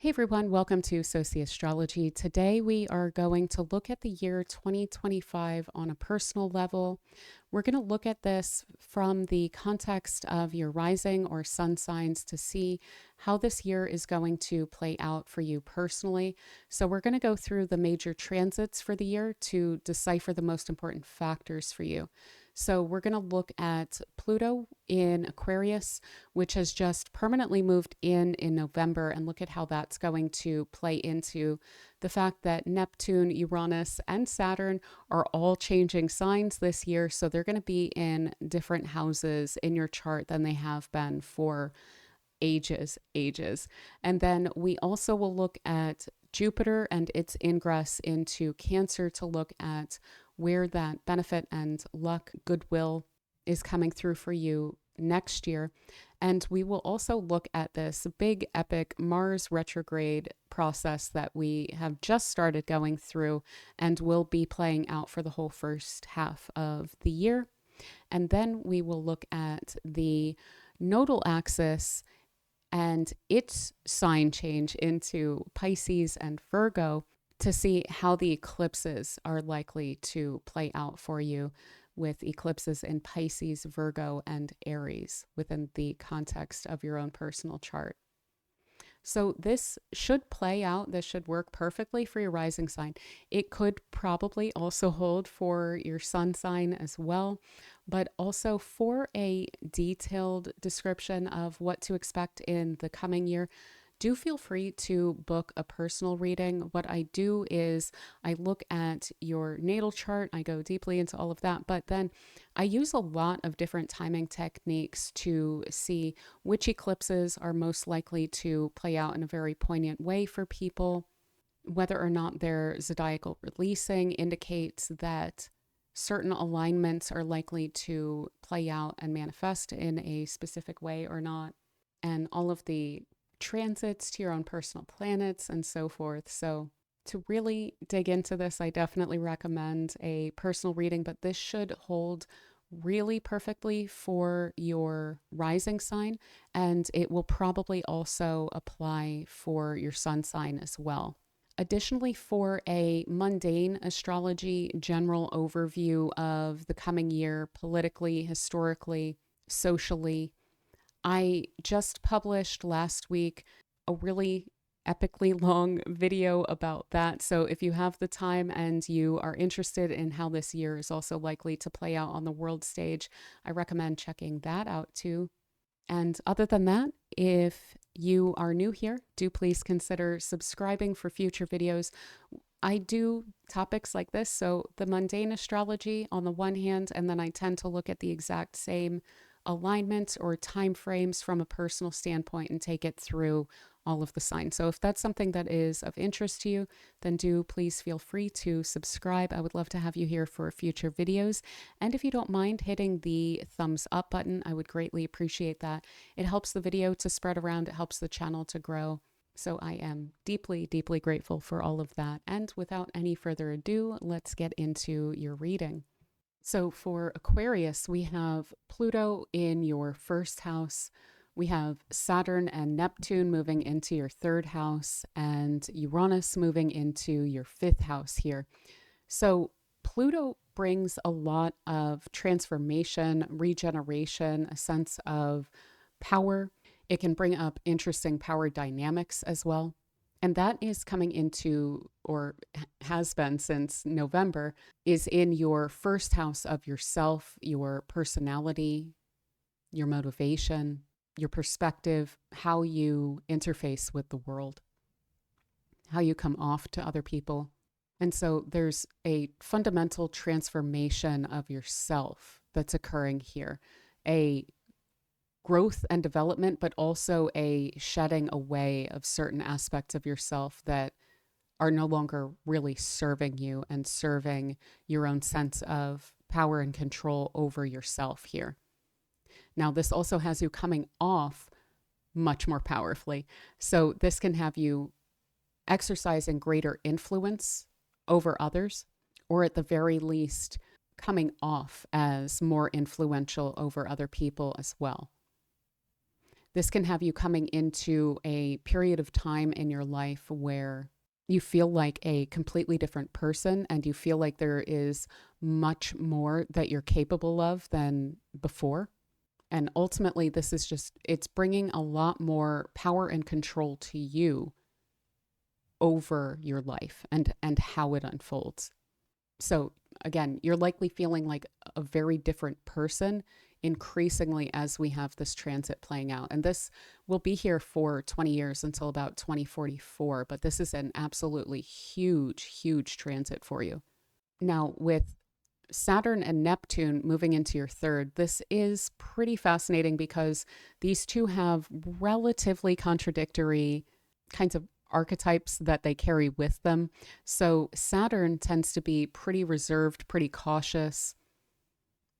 Hey everyone, welcome to Sociastrology. Today we are going to look at the year 2025 on a personal level. We're going to look at this from the context of your rising or sun signs to see how this year is going to play out for you personally. So we're going to go through the major transits for the year to decipher the most important factors for you. So we're going to look at Pluto in Aquarius, which has just permanently moved in November, and look at how that's going to play into the fact that Neptune, Uranus, and Saturn are all changing signs this year. So they're going to be in different houses in your chart than they have been for ages. And then we also will look at Jupiter and its ingress into Cancer to look at where that benefit and luck, goodwill is coming through for you next year. And we will also look at this big epic Mars retrograde process that we have just started going through and will be playing out for the whole first half of the year. And then we will look at the nodal axis and its sign change into Pisces and Virgo to see how the eclipses are likely to play out for you, with eclipses in Pisces, Virgo, and Aries within the context of your own personal chart. So this should play out. This should work perfectly for your rising sign. It could probably also hold for your sun sign as well, but also for a detailed description of what to expect in the coming year, do feel free to book a personal reading. What I do is I look at your natal chart, I go deeply into all of that, but then I use a lot of different timing techniques to see which eclipses are most likely to play out in a very poignant way for people. Whether or not their zodiacal releasing indicates that certain alignments are likely to play out and manifest in a specific way or not, and all of the transits to your own personal planets and so forth. So to really dig into this, I definitely recommend a personal reading, but this should hold really perfectly for your rising sign, and it will probably also apply for your sun sign as well. Additionally, for a mundane astrology general overview of the coming year, politically, historically, socially, I just published last week a really epically long video about that. So if you have the time and you are interested in how this year is also likely to play out on the world stage, I recommend checking that out too. And other than that, if you are new here, do please consider subscribing for future videos. I do topics like this, so the mundane astrology on the one hand, and then I tend to look at the exact same alignment or time frames from a personal standpoint and take it through all of the signs. So if that's something that is of interest to you, then do please feel free to subscribe. I would love to have you here for future videos. And if you don't mind hitting the thumbs up button, I would greatly appreciate that. It helps the video to spread around. It helps the channel to grow. So I am deeply, deeply grateful for all of that. And without any further ado, let's get into your reading. So for Aquarius, we have Pluto in your first house. We have Saturn and Neptune moving into your third house, and Uranus moving into your fifth house here. So Pluto brings a lot of transformation, regeneration, a sense of power. It can bring up interesting power dynamics as well. And that is coming into, or has been since November, is in your first house of yourself, your personality, your motivation, your perspective, how you interface with the world, how you come off to other people. And so there's a fundamental transformation of yourself that's occurring here, a growth and development, but also a shedding away of certain aspects of yourself that are no longer really serving you and serving your own sense of power and control over yourself here. Now, this also has you coming off much more powerfully. So this can have you exercising greater influence over others, or at the very least, coming off as more influential over other people as well. This can have you coming into a period of time in your life where you feel like a completely different person and you feel like there is much more that you're capable of than before. And ultimately, this is just, it's bringing a lot more power and control to you over your life and how it unfolds. So again, you're likely feeling like a very different person increasingly as we have this transit playing out. And this will be here for 20 years until about 2044, but this is an absolutely huge transit for you. Now, with Saturn and Neptune moving into your third, this is pretty fascinating because these two have relatively contradictory kinds of archetypes that they carry with them. So Saturn tends to be pretty reserved, pretty cautious,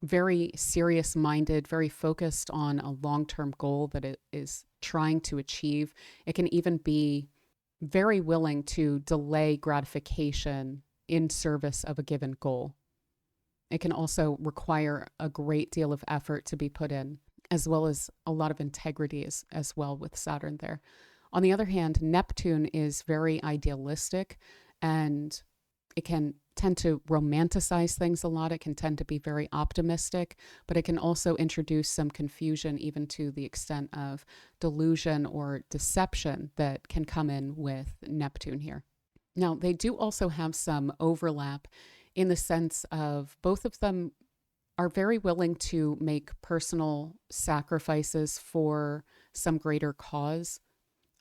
very serious minded, very focused on a long-term goal that it is trying to achieve. It can even be very willing to delay gratification in service of a given goal. It can also require a great deal of effort to be put in, as well as a lot of integrity as well with Saturn there. On the other hand, Neptune is very idealistic and it can tend to romanticize things a lot. It can tend to be very optimistic, but it can also introduce some confusion, even to the extent of delusion or deception that can come in with Neptune here. Now, they do also have some overlap in the sense of both of them are very willing to make personal sacrifices for some greater cause.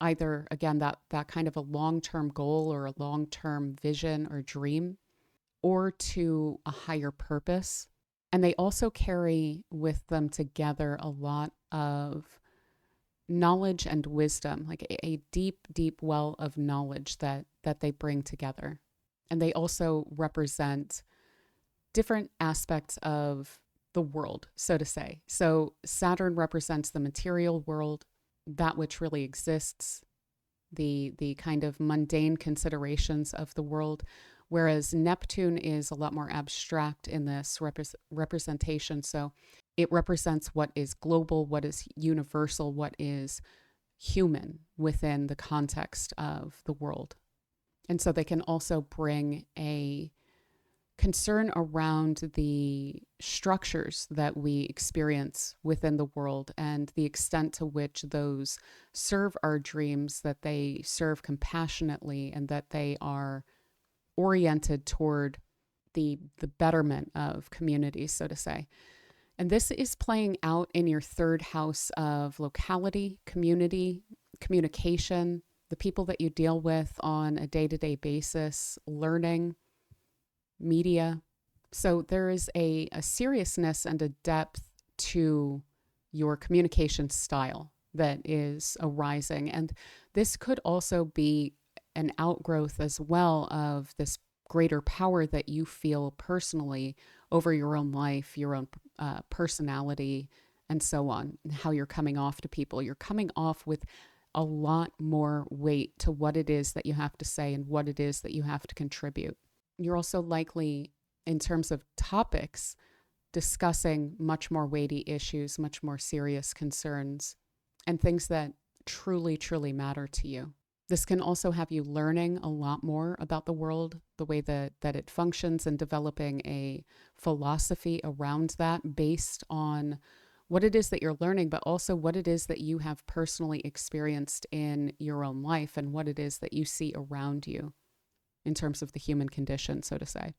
Either, again, that kind of a long-term goal or a long-term vision or dream, or to a higher purpose. And they also carry with them together a lot of knowledge and wisdom, like a deep well of knowledge that they bring together. And they also represent different aspects of the world, so to say. So Saturn represents the material world, that which really exists, the kind of mundane considerations of the world, whereas Neptune is a lot more abstract in this representation. So it represents what is global, what is universal, what is human within the context of the world. And so they can also bring a concern around the structures that we experience within the world and the extent to which those serve our dreams, that they serve compassionately, and that they are oriented toward the betterment of communities, so to say. And this is playing out in your third house of locality, community, communication, the people that you deal with on a day-to-day basis, learning, media. So there is a seriousness and a depth to your communication style that is arising. And this could also be an outgrowth as well of this greater power that you feel personally over your own life, your own personality, and so on, and how you're coming off to people. You're coming off with a lot more weight to what it is that you have to say and what it is that you have to contribute. You're also likely, in terms of topics, discussing much more weighty issues, much more serious concerns, and things that truly matter to you. This can also have you learning a lot more about the world, the way that it functions, and developing a philosophy around that based on what it is that you're learning, but also what it is that you have personally experienced in your own life and what it is that you see around you in terms of the human condition, so to say.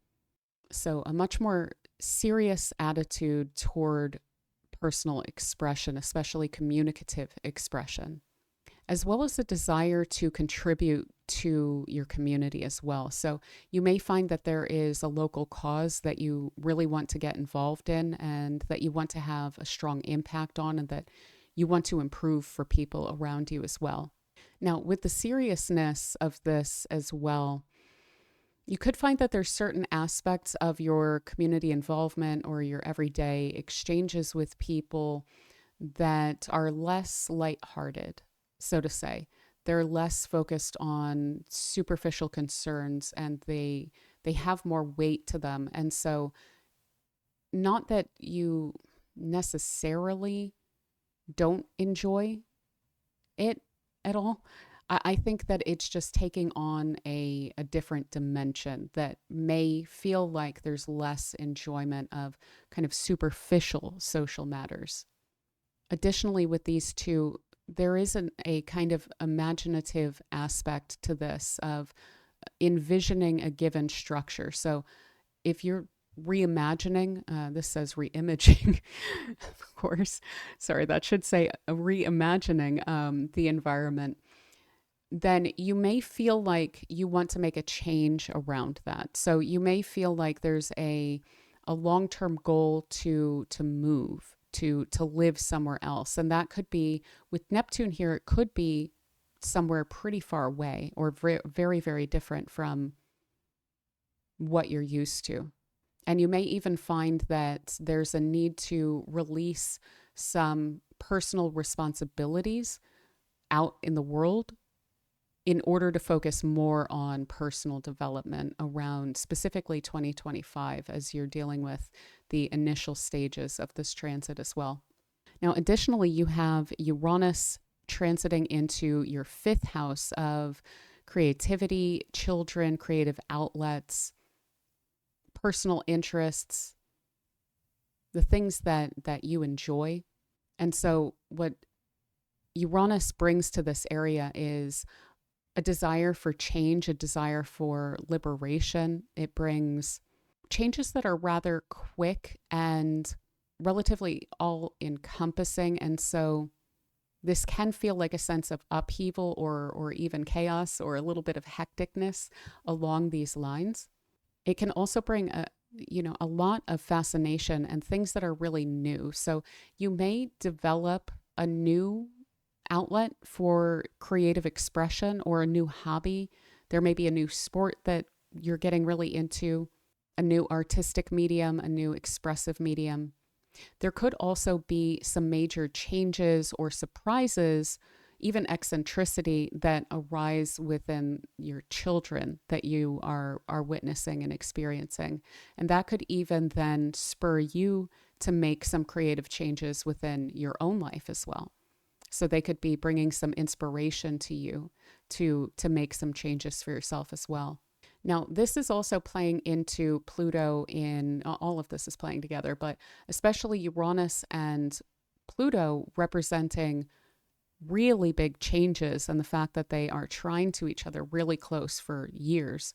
So a much more serious attitude toward personal expression, especially communicative expression, as well as a desire to contribute to your community as well. So you may find that there is a local cause that you really want to get involved in and that you want to have a strong impact on and that you want to improve for people around you as well. Now, with the seriousness of this as well, you could find that there's certain aspects of your community involvement or your everyday exchanges with people that are less lighthearted, so to say. They're less focused on superficial concerns and they have more weight to them. And so not that you necessarily don't enjoy it at all. I think that it's just taking on a different dimension that may feel like there's less enjoyment of kind of superficial social matters. Additionally, with these two, there is a kind of imaginative aspect to this of envisioning a given structure. So if you're reimagining, this says reimaging, of course. Sorry, that should say reimagining the environment. Then you may feel like you want to make a change around that. So you may feel like there's a long-term goal to move, to live somewhere else. And that could be with Neptune here, it could be somewhere pretty far away or very, very, very different from what you're used to. And you may even find that there's a need to release some personal responsibilities out in the world in order to focus more on personal development around specifically 2025 as you're dealing with the initial stages of this transit as well. Now, additionally, you have Uranus transiting into your fifth house of creativity, children, creative outlets, personal interests, the things that you enjoy. And so what Uranus brings to this area is a desire for change, a desire for liberation. It brings changes that are rather quick and relatively all encompassing. And so this can feel like a sense of upheaval or even chaos or a little bit of hecticness along these lines. It can also bring a lot of fascination and things that are really new. So you may develop a new outlet for creative expression or a new hobby. There may be a new sport that you're getting really into, a new artistic medium, a new expressive medium. There could also be some major changes or surprises, even eccentricity that arise within your children that you are witnessing and experiencing. And that could even then spur you to make some creative changes within your own life as well. So they could be bringing some inspiration to you to make some changes for yourself as well. Now, this is also playing into Pluto in all of this is playing together, but especially Uranus and Pluto representing really big changes and the fact that they are trying to each other really close for years.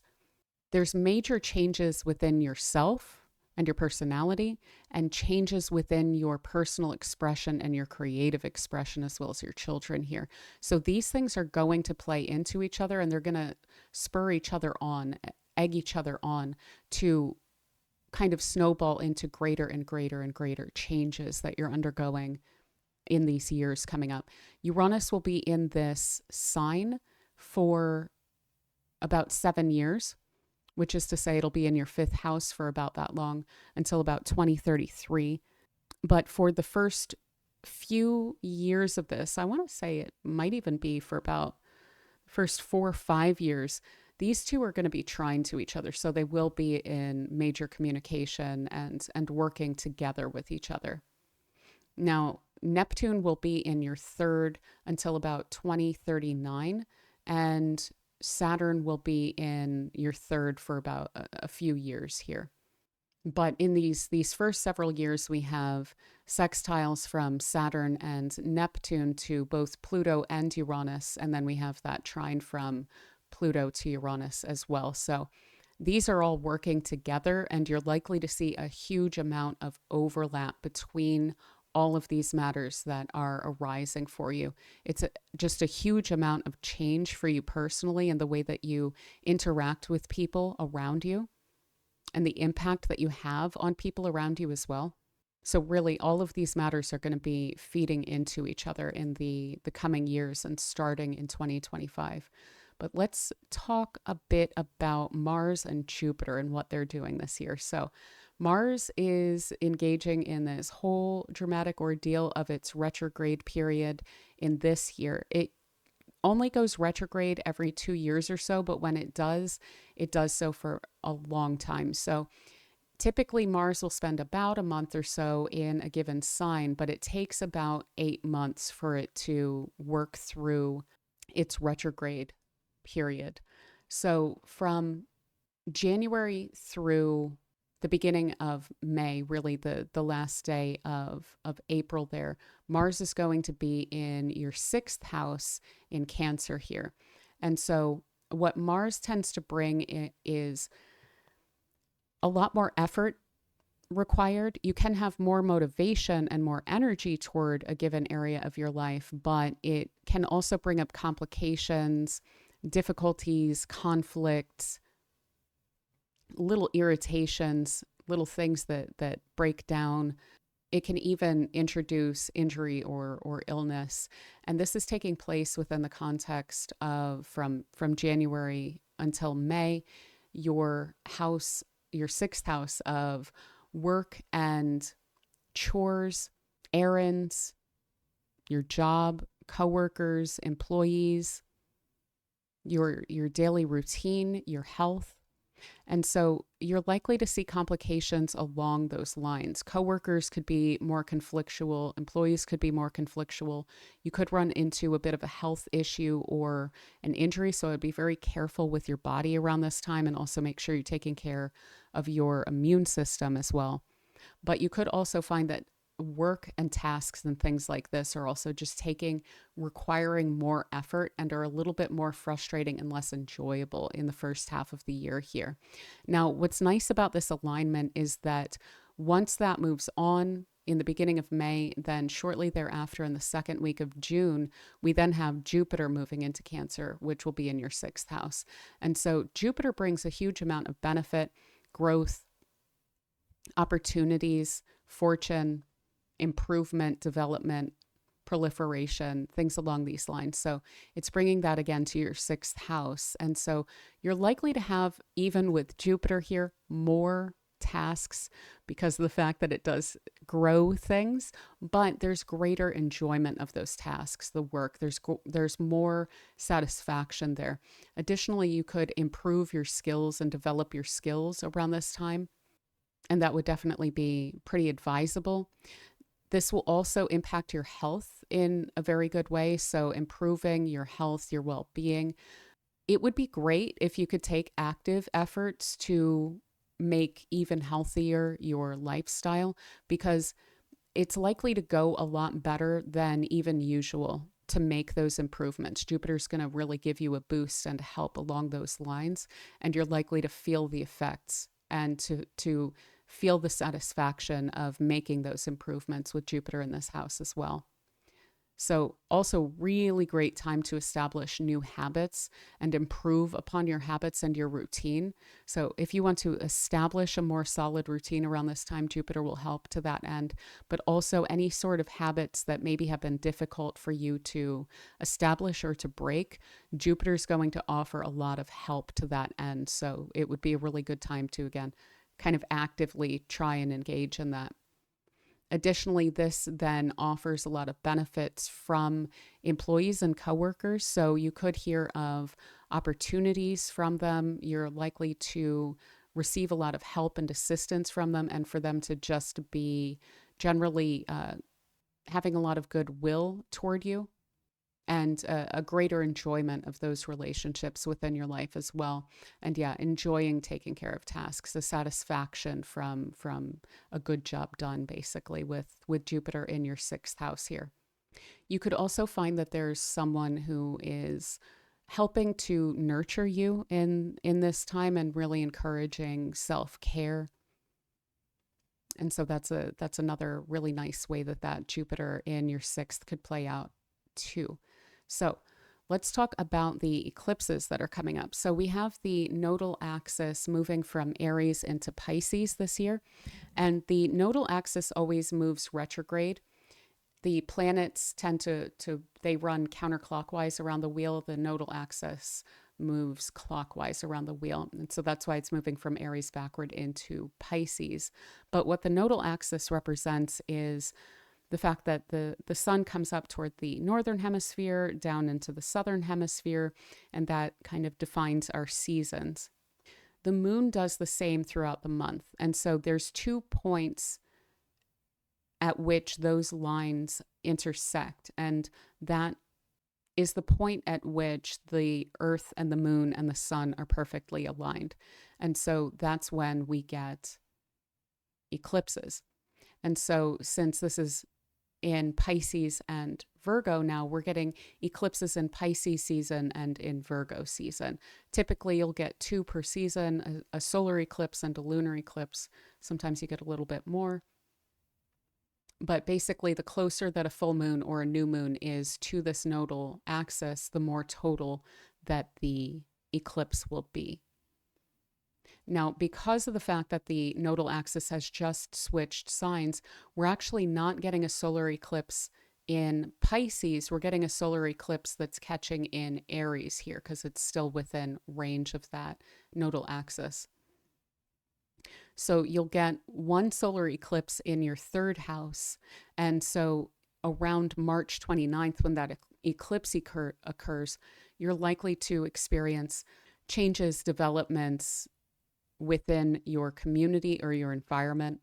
There's major changes within yourself and your personality and changes within your personal expression and your creative expression as well as your children here. So these things are going to play into each other and they're going to spur each other on, egg each other on to kind of snowball into greater and greater and greater changes that you're undergoing in these years coming up. Uranus will be in this sign for about 7 years, which is to say it'll be in your fifth house for about that long until about 2033. But for the first few years of this, I want to say it might even be for about the first 4 or 5 years, these two are going to be trying to each other. So they will be in major communication and working together with each other. Now, Neptune will be in your third until about 2039, and Saturn will be in your third for about a few years here. But in these first several years, we have sextiles from Saturn and Neptune to both Pluto and Uranus, and then we have that trine from Pluto to Uranus as well. So these are all working together, and you're likely to see a huge amount of overlap between all of these matters that are arising for you. It's just a huge amount of change for you personally and the way that you interact with people around you and the impact that you have on people around you as well. So really, all of these matters are going to be feeding into each other in the coming years and starting in 2025. But let's talk a bit about Mars and Jupiter and what they're doing this year. So Mars is engaging in this whole dramatic ordeal of its retrograde period in this year. It only goes retrograde every 2 years or so, but when it does so for a long time. So Typically, Mars will spend about a month or so in a given sign, but it takes about 8 months for it to work through its retrograde period. So from January through the beginning of May, really the last day of April there, Mars is going to be in your sixth house in Cancer here. And so what Mars tends to bring is a lot more effort required. You can have more motivation and more energy toward a given area of your life, but it can also bring up complications, difficulties, conflicts, little irritations, little things that break down. It can even introduce injury or illness. And this is taking place within the context of from January until May, your house, your sixth house of work and chores, errands, your job, coworkers, employees, your daily routine, your health. And so you're likely to see complications along those lines. Coworkers could be more conflictual, employees could be more conflictual. You could run into a bit of a health issue or an injury. So I'd be very careful with your body around this time, and also make sure you're taking care of your immune system as well. But you could also find that work and tasks and things like this are also just requiring more effort and are a little bit more frustrating and less enjoyable in the first half of the year here. Now, what's nice about this alignment is that once that moves on in the beginning of May, then shortly thereafter in the second week of June, we then have Jupiter moving into Cancer, which will be in your sixth house. And so Jupiter brings a huge amount of benefit, growth, opportunities, fortune, improvement, development, proliferation, things along these lines. So it's bringing that again to your sixth house. And so you're likely to have, even with Jupiter here, more tasks because of the fact that it does grow things, but there's greater enjoyment of those tasks, the work. There's more satisfaction there. Additionally, you could improve your skills and develop your skills around this time, and that would definitely be pretty advisable. This will also impact your health in a very good way. So improving your health, your well-being. It would be great if you could take active efforts to make even healthier your lifestyle, because it's likely to go a lot better than even usual to make those improvements. Jupiter's going to really give you a boost and help along those lines, and you're likely to feel the effects and to feel the satisfaction of making those improvements with Jupiter in this house as well. So also really great time to establish new habits and improve upon your habits and your routine. So if you want to establish a more solid routine around this time, Jupiter will help to that end. But also any sort of habits that maybe have been difficult for you to establish or to break, Jupiter's going to offer a lot of help to that end. So it would be a really good time to, again, kind of actively try and engage in that. Additionally, this then offers a lot of benefits from employees and coworkers. So you could hear of opportunities from them. You're likely to receive a lot of help and assistance from them, and for them to just be generally having a lot of goodwill toward you, and a greater enjoyment of those relationships within your life as well. And yeah, enjoying taking care of tasks, the satisfaction from a good job done, basically, with Jupiter in your sixth house here. You could also find that there's someone who is helping to nurture you in this time and really encouraging self-care. And so that's another really nice way that Jupiter in your sixth could play out too. So let's talk about the eclipses that are coming up. So we have the nodal axis moving from Aries into Pisces this year. And the nodal axis always moves retrograde. The planets tend they run counterclockwise around the wheel. The nodal axis moves clockwise around the wheel. And so that's why it's moving from Aries backward into Pisces. But what the nodal axis represents is the fact that the sun comes up toward the northern hemisphere, down into the southern hemisphere, and that kind of defines our seasons. The moon does the same throughout the month. And so there's 2 points at which those lines intersect. And that is the point at which the earth and the moon and the sun are perfectly aligned. And so that's when we get eclipses. And so since this is in Pisces and Virgo now, we're getting eclipses in Pisces season and in Virgo season. Typically, you'll get 2 per season, a solar eclipse and a lunar eclipse. Sometimes you get a little bit more. But basically, the closer that a full moon or a new moon is to this nodal axis, the more total that the eclipse will be. Now, because of the fact that the nodal axis has just switched signs, we're actually not getting a solar eclipse in Pisces. We're getting a solar eclipse that's catching in Aries here because it's still within range of that nodal axis. So you'll get one solar eclipse in your 3rd house. And so around March 29th, when that eclipse occurs, you're likely to experience changes, developments within your community or your environment,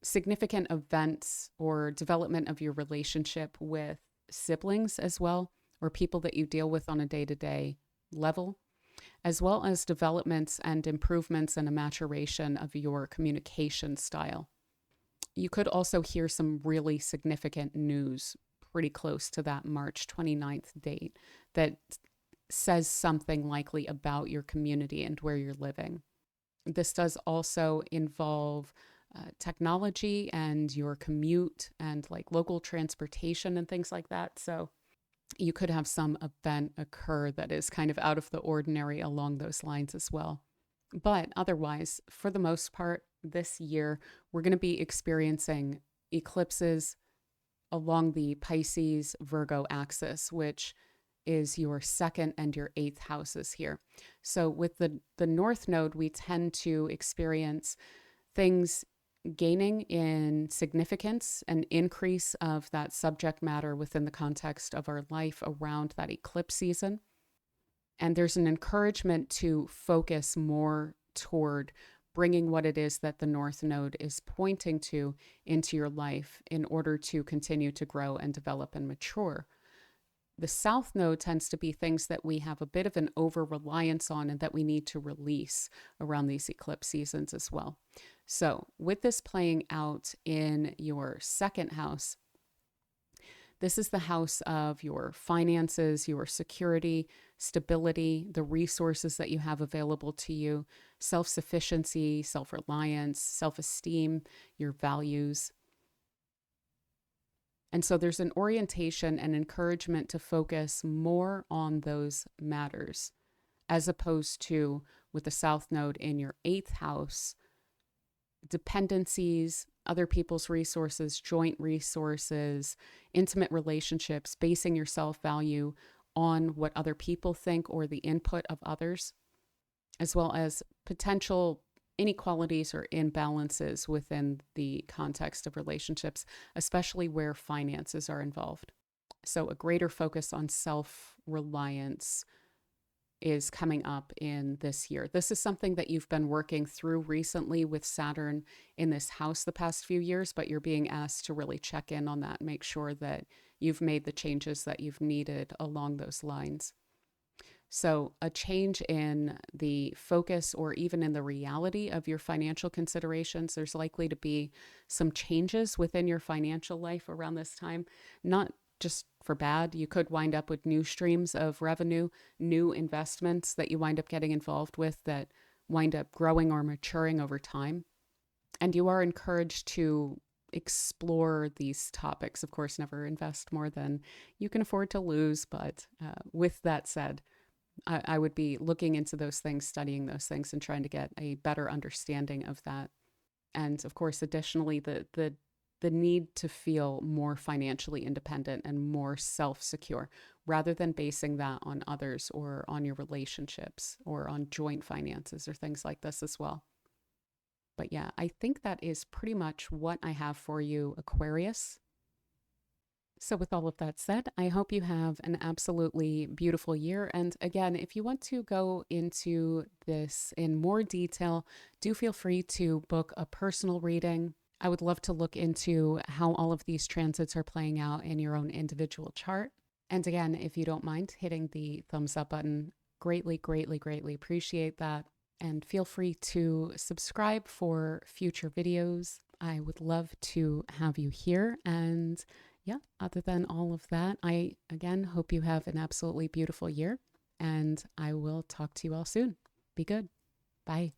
significant events or development of your relationship with siblings as well, or people that you deal with on a day-to-day level, as well as developments and improvements and a maturation of your communication style. You could also hear some really significant news pretty close to that March 29th date that says something likely about your community and where you're living. This does also involve technology and your commute and like local transportation and things like that. So you could have some event occur that is kind of out of the ordinary along those lines as well. But otherwise, for the most part, this year, we're going to be experiencing eclipses along the Pisces Virgo axis, which is your 2nd and your 8th houses here. So with the North Node, we tend to experience things gaining in significance, an increase of that subject matter within the context of our life around that eclipse season. And there's an encouragement to focus more toward bringing what it is that the North Node is pointing to into your life in order to continue to grow and develop and mature. The South Node tends to be things that we have a bit of an over-reliance on and that we need to release around these eclipse seasons as well. So with this playing out in your 2nd house, this is the house of your finances, your security, stability, the resources that you have available to you, self-sufficiency, self-reliance, self-esteem, your values. And so there's an orientation and encouragement to focus more on those matters, as opposed to with the South Node in your 8th house, dependencies, other people's resources, joint resources, intimate relationships, basing your self-value on what other people think or the input of others, as well as potential inequalities or imbalances within the context of relationships, especially where finances are involved. So a greater focus on self-reliance is coming up in this year. This is something that you've been working through recently with Saturn in this house the past few years, but you're being asked to really check in on that and make sure that you've made the changes that you've needed along those lines. So a change in the focus or even in the reality of your financial considerations, there's likely to be some changes within your financial life around this time, not just for bad. You could wind up with new streams of revenue, new investments that you wind up getting involved with that wind up growing or maturing over time. And you are encouraged to explore these topics. Of course, never invest more than you can afford to lose. But with that said, I would be looking into those things, studying those things, and trying to get a better understanding of that. And of course, additionally, the need to feel more financially independent and more self-secure rather than basing that on others or on your relationships or on joint finances or things like this as well. But yeah, I think that is pretty much what I have for you, Aquarius. So, with all of that said, I hope you have an absolutely beautiful year. And again, if you want to go into this in more detail, do feel free to book a personal reading. I would love to look into how all of these transits are playing out in your own individual chart. And again, if you don't mind hitting the thumbs up button, greatly, greatly, greatly appreciate that. And feel free to subscribe for future videos. I would love to have you here. And yeah, other than all of that, I again hope you have an absolutely beautiful year, and I will talk to you all soon. Be good. Bye.